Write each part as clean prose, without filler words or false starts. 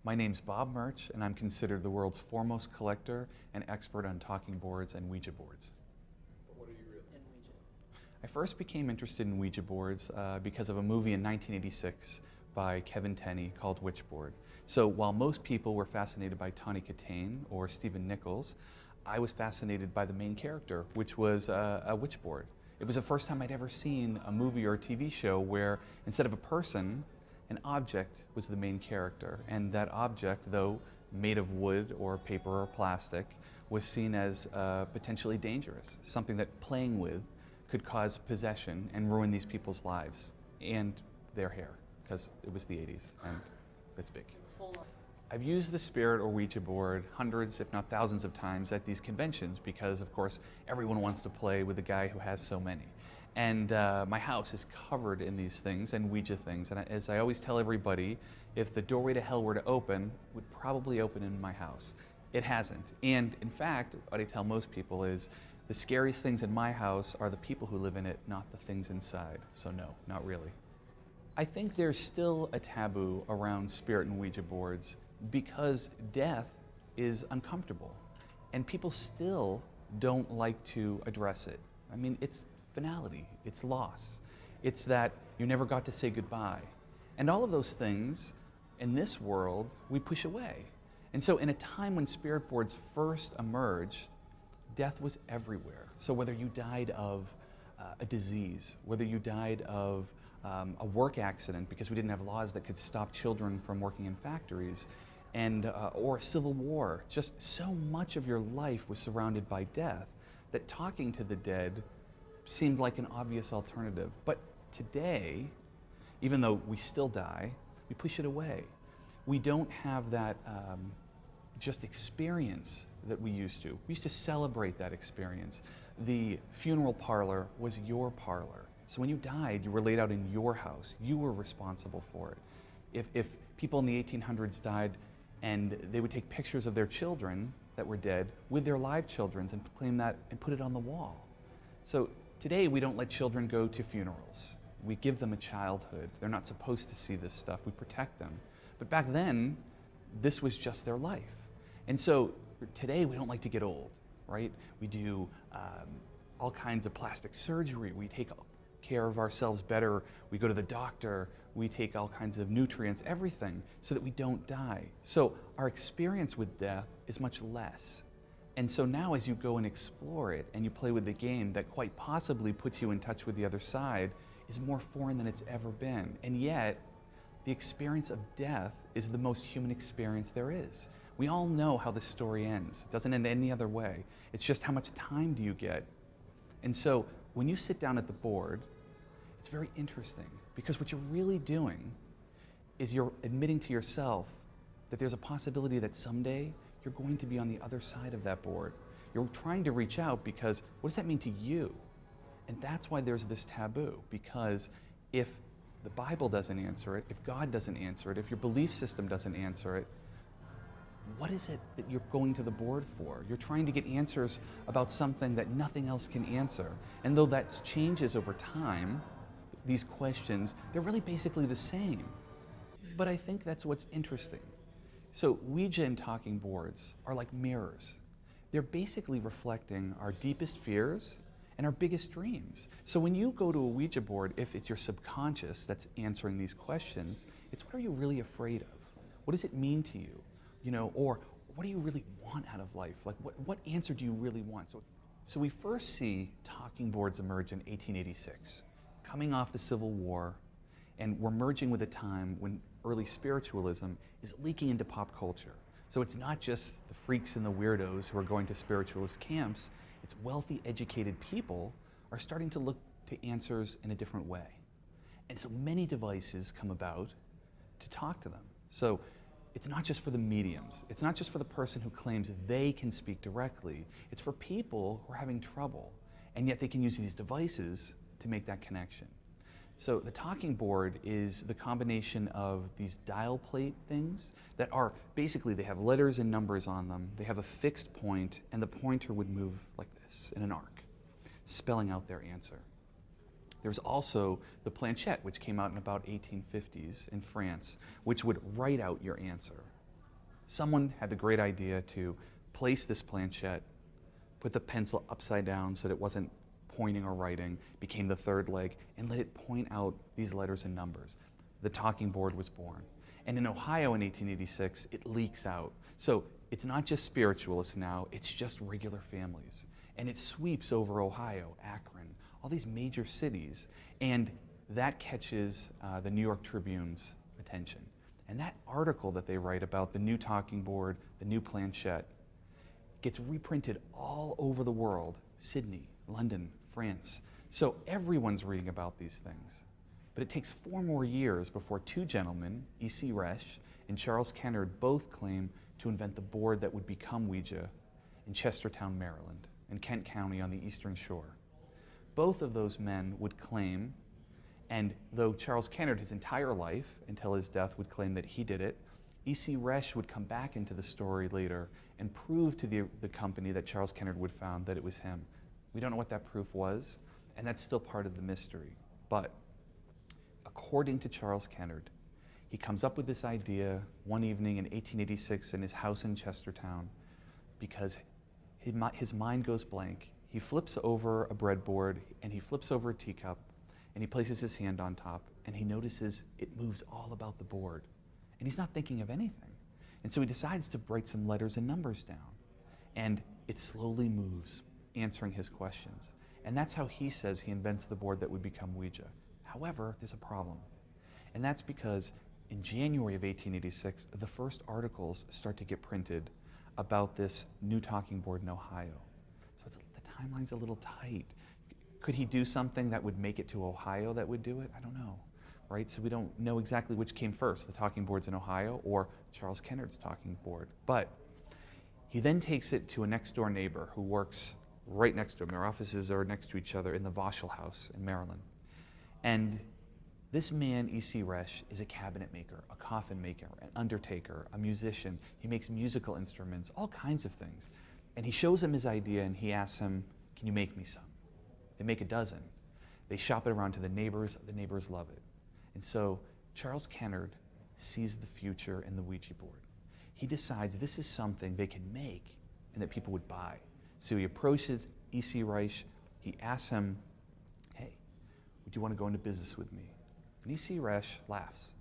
My name's Bob Murch, and I'm considered the world's foremost collector and expert on talking boards and Ouija boards. But what are you really? And Ouija. I first became interested in Ouija boards because of a movie in 1986 by Kevin Tenney called Witchboard. So while most people were fascinated by Tawny Kitaen or Stephen Nichols, I was fascinated by the main character, which was a witchboard. It was the first time I'd ever seen a movie or a TV show where instead of a person, an object was the main character, and that object, though made of wood or paper or plastic, was seen as potentially dangerous, something that playing with could cause possession and ruin these people's lives and their hair, because it was the 80s and it's big. Hold on. I've used the Spirit or Ouija board hundreds, if not thousands of times at these conventions because, of course, everyone wants to play with the guy who has so many. And my house is covered in these things and Ouija things. And as I always tell everybody, if the doorway to hell were to open, it would probably open in my house. It hasn't. And in fact, what I tell most people is the scariest things in my house are the people who live in it, not the things inside. So no, not really. I think there's still a taboo around Spirit and Ouija boards because death is uncomfortable. And people still don't like to address it. I mean, it's finality, it's loss. It's that you never got to say goodbye. And all of those things in this world, we push away. And so in a time when spirit boards first emerged, death was everywhere. So whether you died of a disease, whether you died of a work accident because we didn't have laws that could stop children from working in factories, and or a civil war, just so much of your life was surrounded by death that talking to the dead seemed like an obvious alternative. But today, even though we still die, we push it away. We don't have that just experience that we used to. We used to celebrate that experience. The funeral parlor was your parlor. So when you died, you were laid out in your house. You were responsible for it. If people in the 1800s died and they would take pictures of their children that were dead with their live children and claim that and put it on the wall. So today we don't let children go to funerals. We give them a childhood. They're not supposed to see this stuff. We protect them. But back then, this was just their life. And so today we don't like to get old, right? We do all kinds of plastic surgery. We take care of ourselves better. We go to the doctor. We take all kinds of nutrients, everything, so that we don't die. So our experience with death is much less. And so now as you go and explore it and you play with the game that quite possibly puts you in touch with the other side is more foreign than it's ever been. And yet, the experience of death is the most human experience there is. We all know how the story ends. It doesn't end any other way. It's just how much time do you get? And so when you sit down at the board, it's very interesting because what you're really doing is you're admitting to yourself that there's a possibility that someday you're going to be on the other side of that board. You're trying to reach out because what does that mean to you? And that's why there's this taboo, because if the Bible doesn't answer it, if God doesn't answer it, if your belief system doesn't answer it, what is it that you're going to the board for? You're trying to get answers about something that nothing else can answer. And though that changes over time, these questions, they're really basically the same. But I think that's what's interesting. So Ouija and talking boards are like mirrors. They're basically reflecting our deepest fears and our biggest dreams. So when you go to a Ouija board, if it's your subconscious that's answering these questions, it's what are you really afraid of? What does it mean to you? You know, or what do you really want out of life? Like what answer do you really want? So we first see talking boards emerge in 1886, coming off the Civil War, and we're merging with a time when early spiritualism is leaking into pop culture. So it's not just the freaks and the weirdos who are going to spiritualist camps, it's wealthy, educated people are starting to look to answers in a different way. And so many devices come about to talk to them. So it's not just for the mediums. It's not just for the person who claims they can speak directly. It's for people who are having trouble, and yet they can use these devices to make that connection. So the talking board is the combination of these dial plate things that are basically, they have letters and numbers on them. They have a fixed point, and the pointer would move like this in an arc, spelling out their answer. There's also the planchette, which came out in about 1850s in France, which would write out your answer. Someone had the great idea to place this planchette, put the pencil upside down so that it wasn't pointing or writing, became the third leg, and let it point out these letters and numbers. The talking board was born. And in Ohio in 1886, it leaks out. So it's not just spiritualists now, it's just regular families. And it sweeps over Ohio, Akron, all these major cities. And that catches the New York Tribune's attention. And that article that they write about the new talking board, the new planchette, gets reprinted all over the world, Sydney, London, France. So everyone's reading about these things. But it takes 4 more years before 2 gentlemen, E.C. Resch and Charles Kennard, both claim to invent the board that would become Ouija in Chestertown, Maryland, in Kent County on the Eastern Shore. Both of those men would claim, and though Charles Kennard his entire life until his death would claim that he did it, E.C. Resch would come back into the story later and prove to the company that Charles Kennard would found that it was him. We don't know what that proof was, and that's still part of the mystery. But according to Charles Kennard, he comes up with this idea one evening in 1886 in his house in Chestertown because his mind goes blank. He flips over a breadboard and he flips over a teacup and he places his hand on top and he notices it moves all about the board. And he's not thinking of anything. And so he decides to write some letters and numbers down. And it slowly moves, answering his questions. And that's how he says he invents the board that would become Ouija. However, there's a problem. And that's because in January of 1886, the first articles start to get printed about this new talking board in Ohio. So the timeline's a little tight. Could he do something that would make it to Ohio that would do it? I don't know, right? So we don't know exactly which came first, the talking boards in Ohio or Charles Kennard's talking board. But he then takes it to a next door neighbor who works right next to him. Their offices are next to each other in the Voschel House in Maryland. And this man, E.C. Resch, is a cabinet maker, a coffin maker, an undertaker, a musician. He makes musical instruments, all kinds of things. And he shows him his idea and he asks him, can you make me some? They make a dozen. They shop it around to the neighbors love it. And so Charles Kennard sees the future in the Ouija board. He decides this is something they can make and that people would buy. So he approaches E.C. Reich, he asks him, hey, would you want to go into business with me? And E.C. Resch laughs.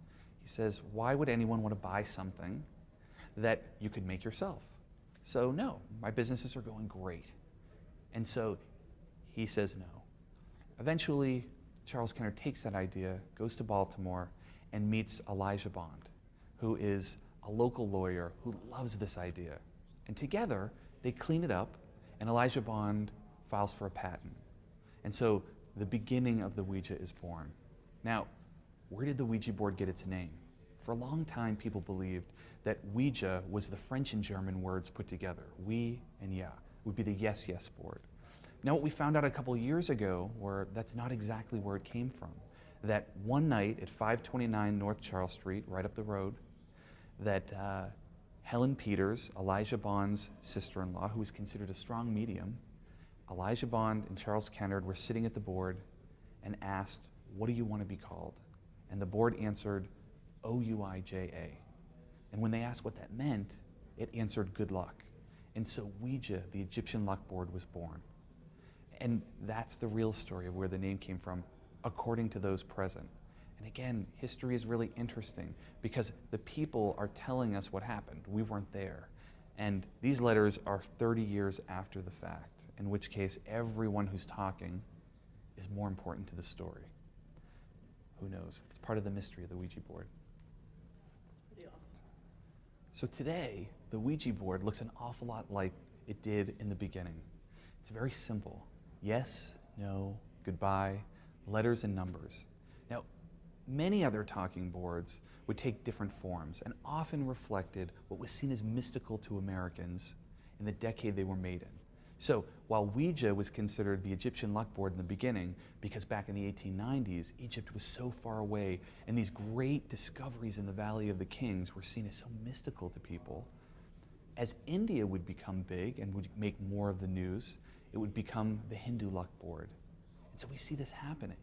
He says, why would anyone want to buy something that you could make yourself? So no, my businesses are going great. And so he says no. Eventually, Charles Kennard takes that idea, goes to Baltimore, and meets Elijah Bond, who is a local lawyer who loves this idea. And together, they clean it up, and Elijah Bond files for a patent. And so the beginning of the Ouija is born. Now, where did the Ouija board get its name? For a long time, people believed that Ouija was the French and German words put together. Oui and ja would be the yes, yes board. Now, what we found out a couple years ago, that's not exactly where it came from. That one night at 529 North Charles Street, right up the road, that Helen Peters, Elijah Bond's sister-in-law, who was considered a strong medium, Elijah Bond and Charles Kennard were sitting at the board and asked, what do you want to be called? And the board answered, Ouija. And when they asked what that meant, it answered good luck. And so Ouija, the Egyptian luck board, was born. And that's the real story of where the name came from, according to those present. And again, history is really interesting because the people are telling us what happened. We weren't there. And these letters are 30 years after the fact, in which case everyone who's talking is more important to the story. Who knows? It's part of the mystery of the Ouija board. That's pretty awesome. So today, the Ouija board looks an awful lot like it did in the beginning. It's very simple. Yes, no, goodbye, letters and numbers. Now, many other talking boards would take different forms and often reflected what was seen as mystical to Americans in the decade they were made in. So while Ouija was considered the Egyptian luck board in the beginning, because back in the 1890s, Egypt was so far away, and these great discoveries in the Valley of the Kings were seen as so mystical to people, as India would become big and would make more of the news, it would become the Hindu luck board. And so we see this happening.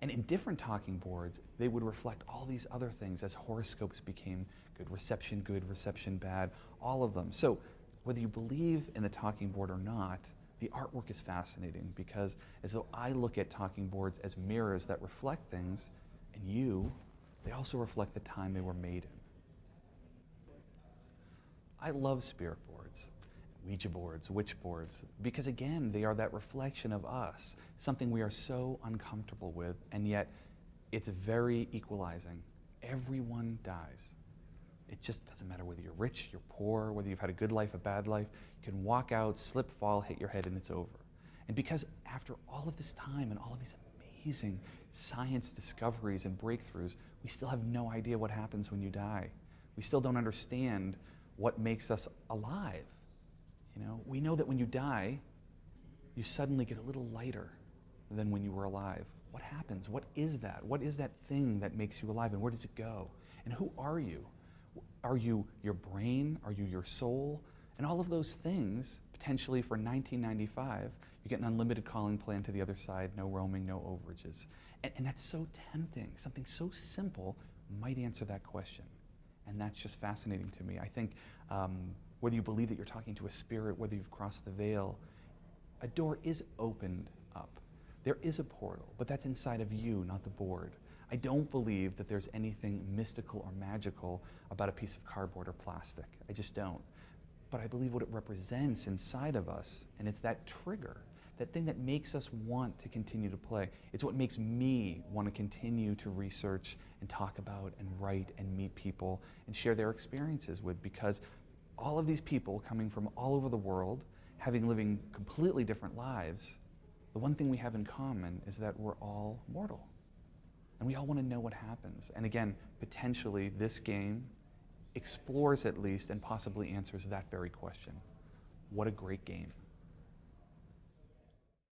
And in different talking boards, they would reflect all these other things as horoscopes became good, reception bad, all of them. So whether you believe in the talking board or not, the artwork is fascinating because as though I look at talking boards as mirrors that reflect things, and they also reflect the time they were made in. I love spirit boards, Ouija boards, witch boards, because again, they are that reflection of us, something we are so uncomfortable with, and yet it's very equalizing. Everyone dies. It just doesn't matter whether you're rich, you're poor, whether you've had a good life, a bad life. You can walk out, slip, fall, hit your head, and it's over. And because after all of this time and all of these amazing science discoveries and breakthroughs, we still have no idea what happens when you die. We still don't understand what makes us alive. You know, we know that when you die, you suddenly get a little lighter than when you were alive. What happens? What is that? What is that thing that makes you alive, and where does it go? And who are you? Are you your brain? Are you your soul? And all of those things, potentially for $19.95, you get an unlimited calling plan to the other side, no roaming, no overages. And that's so tempting. Something so simple might answer that question. And that's just fascinating to me. I think whether you believe that you're talking to a spirit, whether you've crossed the veil, a door is opened up. There is a portal, but that's inside of you, not the board. I don't believe that there's anything mystical or magical about a piece of cardboard or plastic. I just don't. But I believe what it represents inside of us, and it's that trigger, that thing that makes us want to continue to play. It's what makes me want to continue to research and talk about and write and meet people and share their experiences with, because all of these people coming from all over the world, living completely different lives, the one thing we have in common is that we're all mortal. And we all want to know what happens. And again, potentially this game explores at least and possibly answers that very question. What a great game.